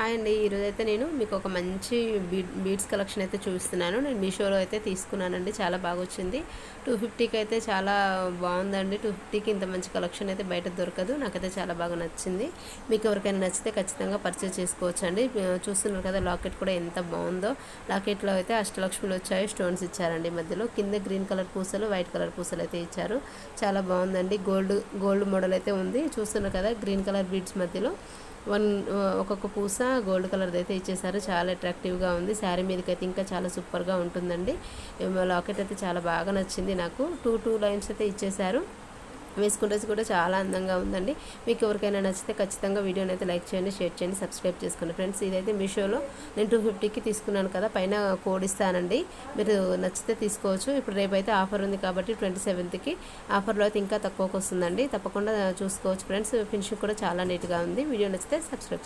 Hi అండి. ఈరోజైతే నేను మీకు ఒక మంచి బీడ్స్ కలెక్షన్ అయితే చూపిస్తున్నాను. నేను మీషోలో అయితే తీసుకున్నానండి. చాలా బాగా వచ్చింది. 250కి అయితే చాలా బాగుందండి. 250కి ఇంత మంచి కలెక్షన్ అయితే బయట దొరకదు. నాకైతే చాలా బాగా నచ్చింది. మీకు ఎవరికైనా నచ్చితే ఖచ్చితంగా పర్చేస్ చేసుకోవచ్చు అండి. చూస్తున్నారు కదా, లాకెట్ కూడా ఎంత బాగుందో. లాకెట్లో అయితే అష్టలక్ష్మిలు వచ్చాయి, స్టోన్స్ ఇచ్చారండి మధ్యలో. కింద గ్రీన్ కలర్ పూసలు, వైట్ కలర్ పూసలు అయితే ఇచ్చారు. చాలా బాగుందండి. గోల్డ్ మోడల్ అయితే ఉంది. చూస్తున్నారు కదా, గ్రీన్ కలర్ బీడ్స్ మధ్యలో ఒక్కొక్క పూస గోల్డ్ కలర్ది అయితే ఇచ్చేసారు. చాలా అట్రాక్టివ్గా ఉంది. శారీ మీదకి అయితే ఇంకా చాలా సూపర్గా ఉంటుందండి. లాకెట్ అయితే చాలా బాగా నచ్చింది నాకు. టూ లైన్స్ అయితే ఇచ్చేసారు. వేసుకుంటే కూడా చాలా అందంగా ఉందండి. మీకు ఎవరికైనా నచ్చితే ఖచ్చితంగా వీడియోని అయితే లైక్ చేయండి, షేర్ చేయండి, సబ్స్క్రైబ్ చేసుకోండి ఫ్రెండ్స్. ఇదైతే మీషోలో నేను 250కి తీసుకున్నాను కదా, పైన కోడ్ ఇస్తానండి. మీరు నచ్చితే తీసుకోవచ్చు. ఇప్పుడు రేపైతే ఆఫర్ ఉంది కాబట్టి 27కి ఆఫర్లో అయితే ఇంకా తక్కువకి వస్తుందండి. తప్పకుండా చూసుకోవచ్చు ఫ్రెండ్స్. ఫినిషింగ్ కూడా చాలా నీట్గా ఉంది. వీడియో నచ్చితే సబ్స్క్రైబ్